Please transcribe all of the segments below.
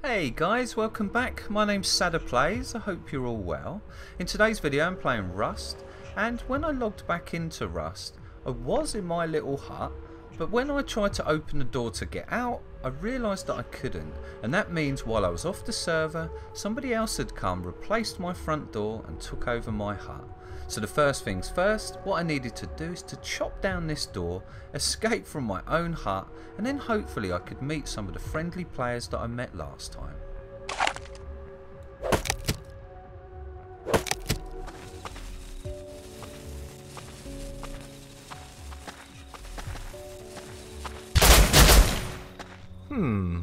Hey guys, welcome back. My name's Sadaplays. I hope you're all well. In today's video I'm playing Rust, and when I logged back into Rust I was in my little hut, but when I tried to open the door to get out I realised that I couldn't, and that means while I was off the server somebody else had come, replaced my front door and took over my hut. So the first things first, what I needed to do is to chop down this door, escape from my own hut, and then hopefully I could meet some of the friendly players that I met last time.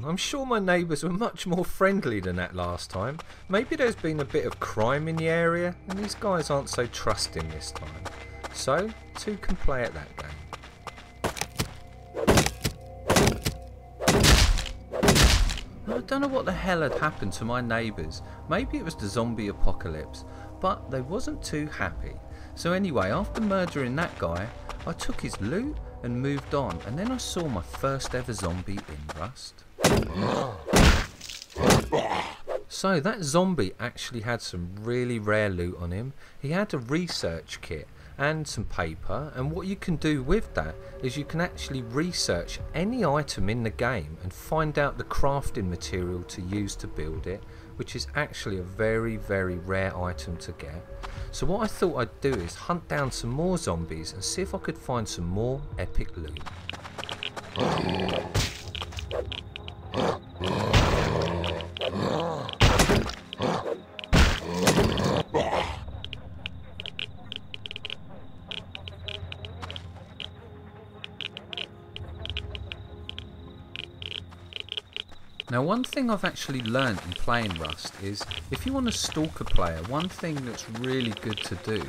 I'm sure my neighbours were much more friendly than that last time. Maybe there's been a bit of crime in the area and these guys aren't so trusting this time. So, two can play at that game. I don't know what the hell had happened to my neighbours. Maybe it was the zombie apocalypse, but they wasn't too happy. So anyway, after murdering that guy, I took his loot and moved on, and then I saw my first ever zombie in Rust. So that zombie actually had some really rare loot on him. He had a research kit and some paper, and what you can do with that is you can actually research any item in the game and find out the crafting material to use to build it, which is actually a very rare item to get. So what I thought I'd do is hunt down some more zombies and see if I could find some more epic loot. Now one thing I've actually learnt in playing Rust is if you want to stalk a player, one thing that's really good to do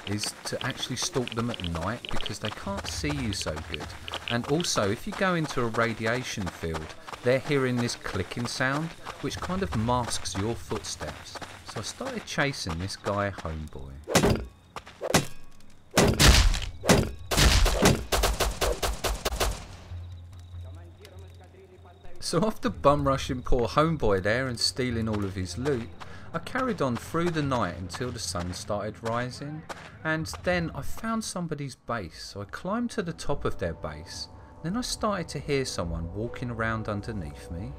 is to actually stalk them at night because they can't see you so good. And also if you go into a radiation field, they're hearing this clicking sound which kind of masks your footsteps. So I started chasing this guy Homeboy. So after bum rushing poor Homeboy there and stealing all of his loot, I carried on through the night until the sun started rising, and then I found somebody's base. So I climbed to the top of their base, then I started to hear someone walking around underneath me.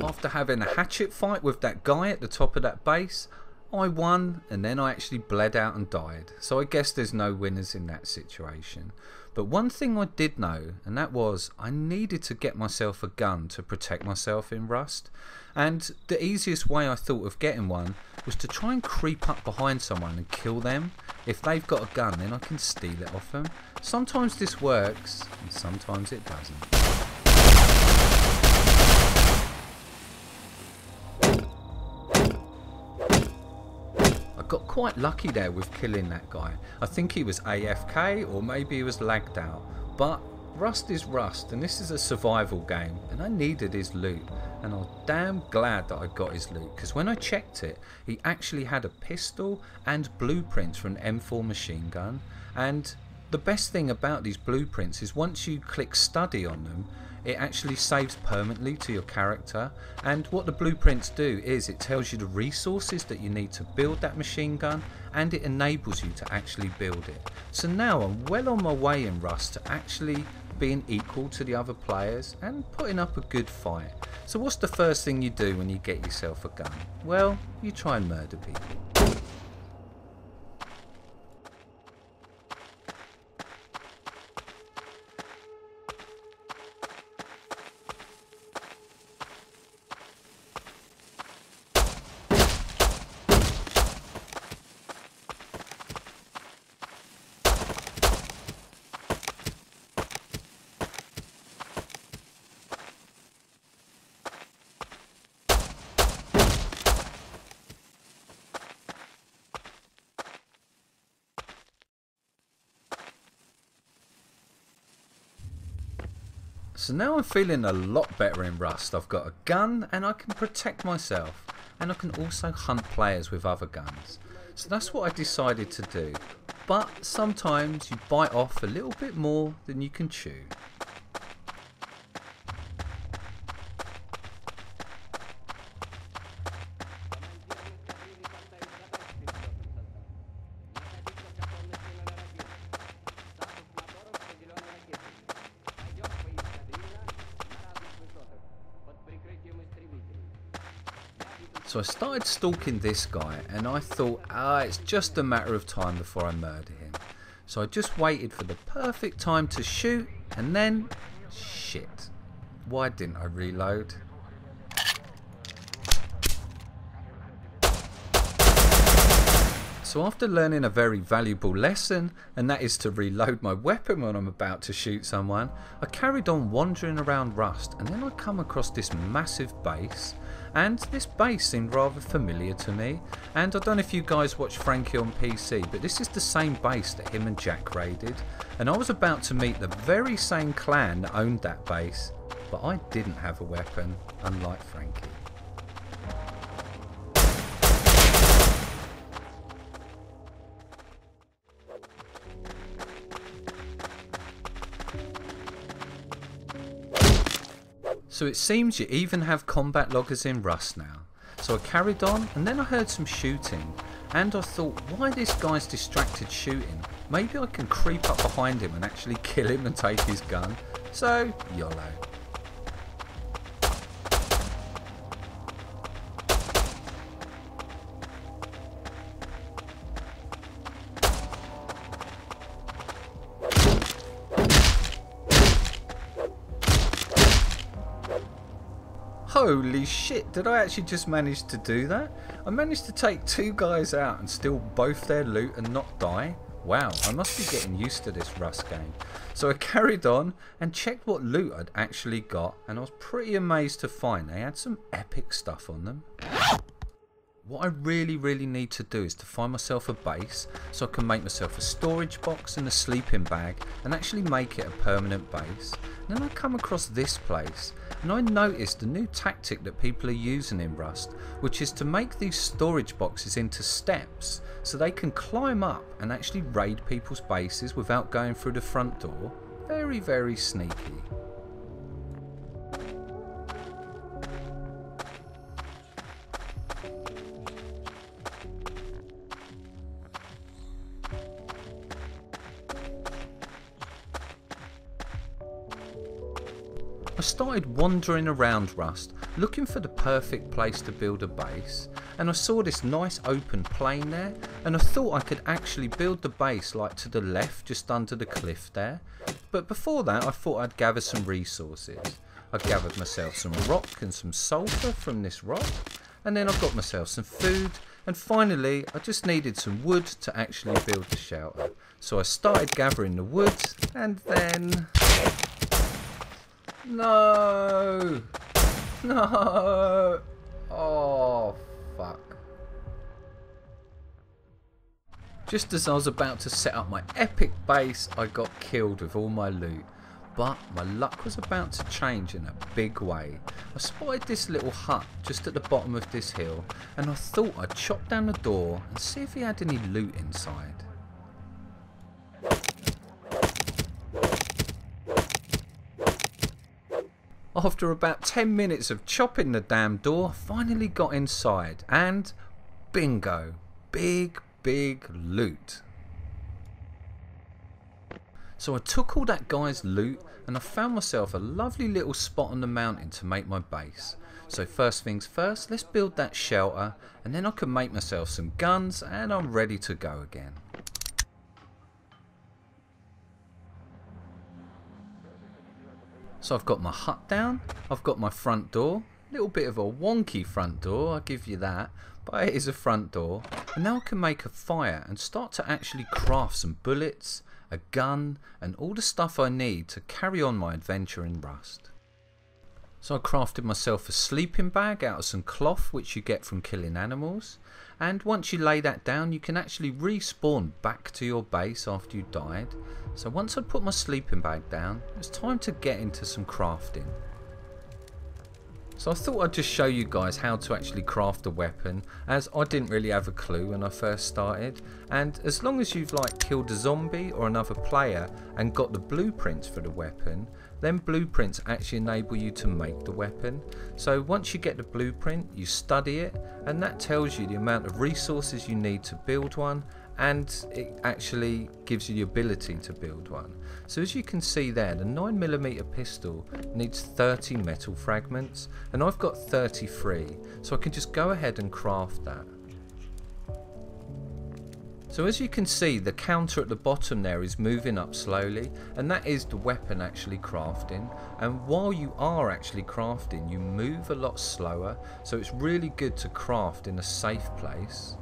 After having a hatchet fight with that guy at the top of that base, I won, and then I actually bled out and died. So I guess there's no winners in that situation. But one thing I did know, and that was I needed to get myself a gun to protect myself in Rust. And the easiest way I thought of getting one was to try and creep up behind someone and kill them. If they've got a gun, then I can steal it off them. Sometimes this works, and sometimes it doesn't. Got quite lucky there with killing that guy. I think he was AFK or maybe he was lagged out, but Rust is Rust and this is a survival game and I needed his loot, and I'm damn glad that I got his loot because when I checked it he actually had a pistol and blueprints for an M4 machine gun. And the best thing about these blueprints is once you click study on them it actually saves permanently to your character, and what the blueprints do is it tells you the resources that you need to build that machine gun and it enables you to actually build it. So now I'm well on my way in Rust to actually being equal to the other players and putting up a good fight. So what's the first thing you do when you get yourself a gun? Well, you try and murder people. So now I'm feeling a lot better in Rust. I've got a gun and I can protect myself, and I can also hunt players with other guns. So that's what I decided to do. But sometimes you bite off a little bit more than you can chew. So I started stalking this guy and I thought, it's just a matter of time before I murder him. So I just waited for the perfect time to shoot, and then, shit. Why didn't I reload? So after learning a very valuable lesson, and that is to reload my weapon when I'm about to shoot someone, I carried on wandering around Rust, and then I come across this massive base, and this base seemed rather familiar to me. And I don't know if you guys watch Frankie on PC, but this is the same base that him and Jack raided, and I was about to meet the very same clan that owned that base, but I didn't have a weapon, unlike Frankie. So it seems you even have combat loggers in Rust now. So I carried on, and then I heard some shooting, and I thought, why this guy's distracted shooting? Maybe I can creep up behind him and actually kill him and take his gun. So, YOLO. Holy shit, did I actually just manage to do that? I managed to take two guys out and steal both their loot and not die? Wow, I must be getting used to this Rust game. So I carried on and checked what loot I'd actually got, and I was pretty amazed to find they had some epic stuff on them. What I really need to do is to find myself a base so I can make myself a storage box and a sleeping bag and actually make it a permanent base. And then I come across this place and I noticed a new tactic that people are using in Rust, which is to make these storage boxes into steps so they can climb up and actually raid people's bases without going through the front door. Very sneaky. I started wandering around Rust looking for the perfect place to build a base, and I saw this nice open plain there, and I thought I could actually build the base like to the left just under the cliff there. But before that I thought I'd gather some resources. I gathered myself some rock and some sulphur from this rock, and then I got myself some food, and finally I just needed some wood to actually build the shelter. So I started gathering the wood, and then... No! Oh, fuck. Just as I was about to set up my epic base, I got killed with all my loot. But my luck was about to change in a big way. I spotted this little hut just at the bottom of this hill, and I thought I'd chop down the door and see if he had any loot inside. After about 10 minutes of chopping the damn door, I finally got inside, and bingo, big loot. So I took all that guy's loot and I found myself a lovely little spot on the mountain to make my base. So first things first, let's build that shelter, and then I can make myself some guns and I'm ready to go again. So I've got my hut down, I've got my front door, little bit of a wonky front door, I'll give you that, but it is a front door. And now I can make a fire and start to actually craft some bullets, a gun, and all the stuff I need to carry on my adventure in Rust. So I crafted myself a sleeping bag out of some cloth which you get from killing animals, and once you lay that down you can actually respawn back to your base after you died. So once I put my sleeping bag down, it's time to get into some crafting. So I thought I'd just show you guys how to actually craft a weapon, as I didn't really have a clue when I first started, and as long as you've like killed a zombie or another player and got the blueprints for the weapon, then blueprints actually enable you to make the weapon. So once you get the blueprint, you study it, and that tells you the amount of resources you need to build one, and it actually gives you the ability to build one. So as you can see there, the 9mm pistol needs 30 metal fragments, and I've got 33, so I can just go ahead and craft that. So as you can see, the counter at the bottom there is moving up slowly, and that is the weapon actually crafting. And while you are actually crafting, you move a lot slower, so it's really good to craft in a safe place.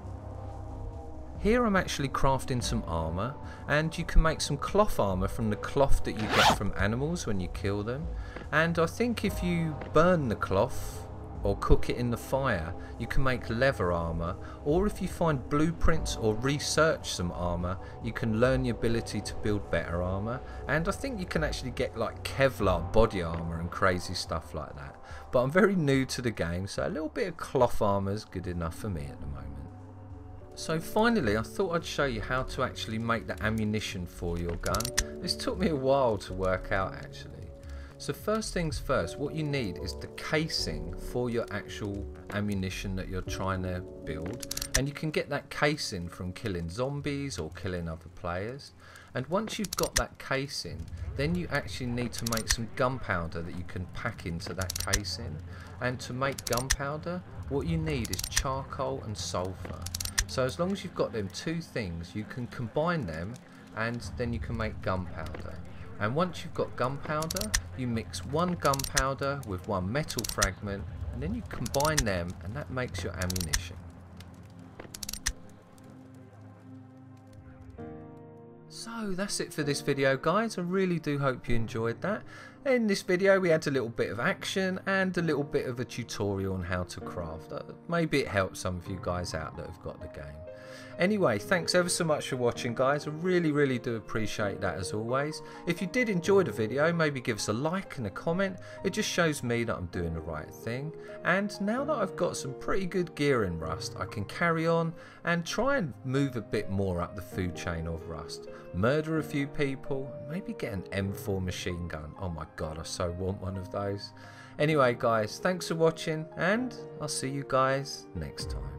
Here I'm actually crafting some armour, and you can make some cloth armour from the cloth that you get from animals when you kill them. And I think if you burn the cloth or cook it in the fire, you can make leather armour, or if you find blueprints or research some armour, you can learn the ability to build better armour. And I think you can actually get like Kevlar body armour and crazy stuff like that. But I'm very new to the game, so a little bit of cloth armour is good enough for me at the moment. So finally, I thought I'd show you how to actually make the ammunition for your gun. This took me a while to work out actually. So first things first, what you need is the casing for your actual ammunition that you're trying to build, and you can get that casing from killing zombies or killing other players. And once you've got that casing, then you actually need to make some gunpowder that you can pack into that casing. And to make gunpowder, what you need is charcoal and sulfur. So as long as you've got them two things, you can combine them, and then you can make gunpowder. And once you've got gunpowder, you mix one gunpowder with one metal fragment, and then you combine them, and that makes your ammunition. So that's it for this video, guys. I really do hope you enjoyed that. In this video we had a little bit of action and a little bit of a tutorial on how to craft. Maybe it helps some of you guys out that have got the game. Anyway, thanks ever so much for watching, guys. I really do appreciate that as always. If you did enjoy the video, maybe give us a like and a comment. It just shows me that I'm doing the right thing. And now that I've got some pretty good gear in Rust, I can carry on and try and move a bit more up the food chain of Rust. Murder a few people, maybe get an M4 machine gun. Oh my god, I so want one of those. Anyway guys, thanks for watching, and I'll see you guys next time.